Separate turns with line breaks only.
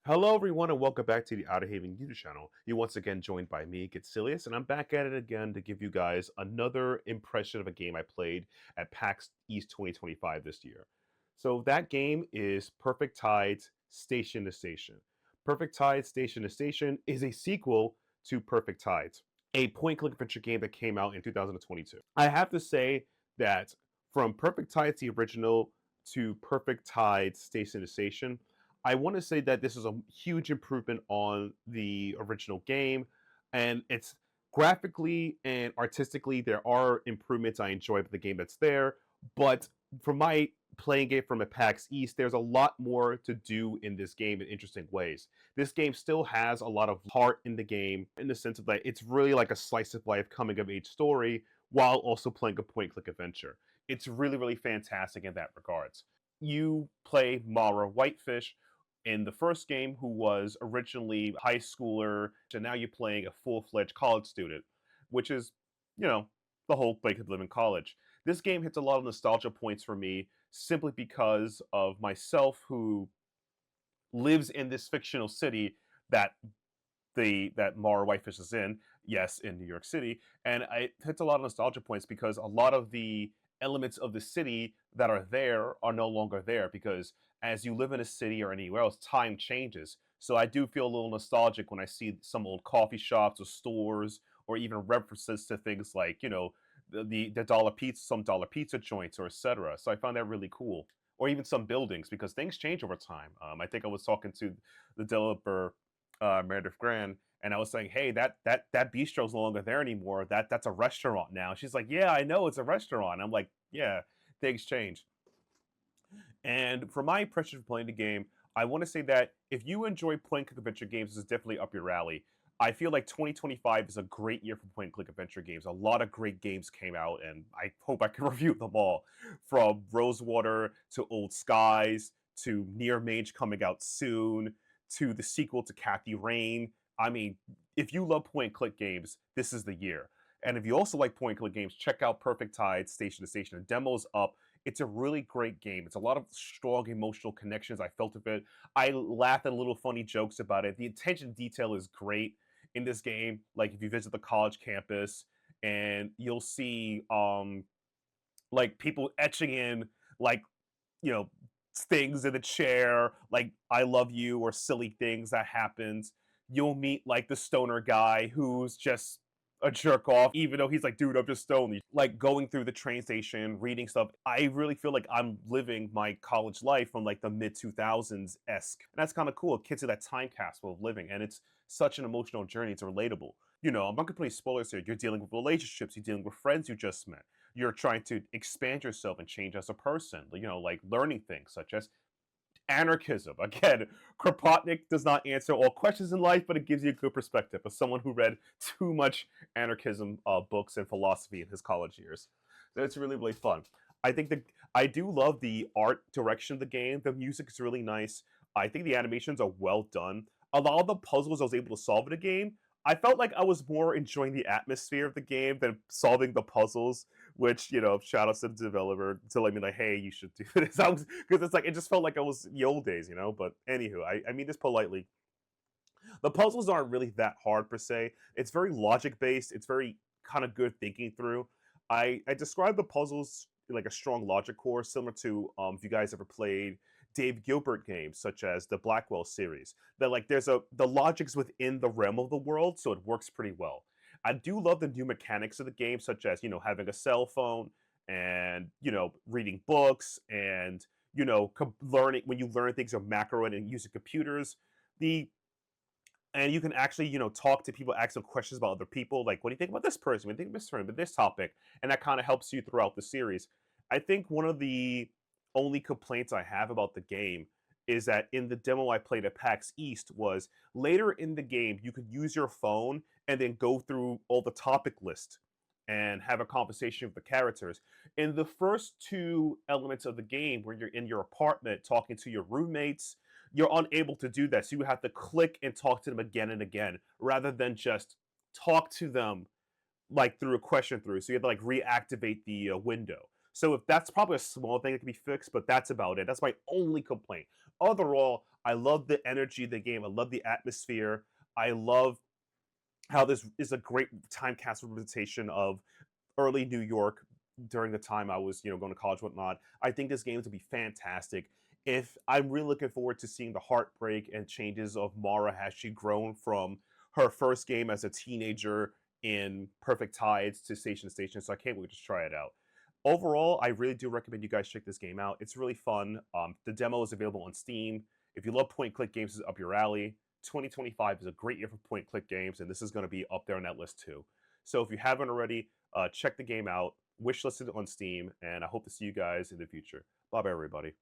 Hello, everyone, and welcome back to the Outerhaven YouTube channel. You're once again joined by me, Getselious, and I'm back at it again to give you guys another impression of a game I played at PAX East 2025 this year. So that game is Perfect Tides Station to Station. Perfect Tides Station to Station is a sequel to Perfect Tides, a point-click adventure game that came out in 2022. I have to say that from Perfect Tides, the original, to Perfect Tides Station to Station, I want to say that this is a huge improvement on the original game, and it's graphically and artistically there are improvements I enjoy with the game that's there, but from my playing it from a PAX East, there's a lot more to do in this game in interesting ways. This game still has a lot of heart in the game in the sense of that it's really like a slice of life coming of age story while also playing a point click adventure. It's really, really fantastic in that regards. You play Mara Whitefish in the first game, who was originally a high schooler, and now you're playing a full-fledged college student, which is, the whole like of living college. This game hits a lot of nostalgia points for me simply because of myself, who lives in this fictional city that that Mara Whitefish is in, yes, in New York City, and it hits a lot of nostalgia points because a lot of the elements of the city that are there are no longer there because as you live in a city or anywhere else, time changes. So I do feel a little nostalgic when I see some old coffee shops or stores or even references to things like, the dollar pizza, some dollar pizza joints or etc. So I found that really cool. Or even some buildings because things change over time. I think I was talking to the developer Meredith Gran, and I was saying, "Hey, that bistro's no longer there anymore. That's a restaurant now." She's like, "Yeah, I know it's a restaurant." I'm like, "Yeah, things change." And for my impression of playing the game, I want to say that if you enjoy point-click adventure games, this is definitely up your alley. I feel like 2025 is a great year for point-click adventure games. A lot of great games came out, and I hope I can review them all. From Rosewater to Old Skies to Near Mage coming out soon to the sequel to Kathy Rain. I mean, if you love point-click games, this is the year. And if you also like point-click games, check out Perfect Tide Station to Station. The demo's up. It's a really great game. It's a lot of strong emotional connections I felt of it. I laughed at little funny jokes about it. The attention to detail is great in this game. Like if you visit the college campus and you'll see like people etching in like, you know, things in the chair, like I love you or silly things that happens. You'll meet like the stoner guy who's just a jerk off, even though he's like, dude, I'm just stoned. Like going through the train station, reading stuff. I really feel like I'm living my college life from like the mid 2000s esque. And that's kind of cool. It gets to that time capsule of living. And it's such an emotional journey. It's relatable. I'm not gonna put any spoilers here. You're dealing with relationships, you're dealing with friends you just met. You're trying to expand yourself and change as a person, like learning things such as anarchism. Again, Kropotnik does not answer all questions in life, but it gives you a good perspective as someone who read too much anarchism books and philosophy in his college years. So it's really, really fun. I think that I do love the art direction of the game. The music is really nice. I think the animations are well done. A lot of the puzzles I was able to solve in the game, I felt like I was more enjoying the atmosphere of the game than solving the puzzles, which, shout out to the developer telling me like, hey, you should do this. Because it's like, it just felt like I was the old days, But anywho, I mean this politely. The puzzles aren't really that hard per se. It's very logic based. It's very kind of good thinking through. I describe the puzzles like a strong logic core, similar to if you guys ever played Dave Gilbert games such as the Blackwell series. That like the logic's within the realm of the world, so it works pretty well. I do love the new mechanics of the game, such as having a cell phone and reading books and learning when you learn things of macro and using computers. The and you can actually talk to people, ask them questions about other people, like what do you think about this person, what do you think about this person, about this topic, and that kind of helps you throughout the series. I think one of the only complaints I have about the game is that in the demo I played at PAX East was later in the game you could use your phone and then go through all the topic list and have a conversation with the characters. In the first two elements of the game, where you're in your apartment talking to your roommates, you're unable to do that. So you have to click and talk to them again and again, rather than just talk to them like through a question through. So you have to like reactivate the window. So if that's probably a small thing that can be fixed, but that's about it. That's my only complaint. Overall, I love the energy of the game. I love the atmosphere. I love how this is a great time capsule representation of early New York during the time I was, going to college, whatnot. I think this game is gonna be fantastic. If I'm really looking forward to seeing the heartbreak and changes of Mara as she grown from her first game as a teenager in Perfect Tides to Station to Station. So I can't wait to try it out. Overall, I really do recommend you guys check this game out. It's really fun. The demo is available on Steam. If you love point and click games, it's up your alley. 2025 is a great year for point and click games, and this is going to be up there on that list too. So if you haven't already, check the game out, wishlist it on Steam, and I hope to see you guys in the future. Bye bye, everybody.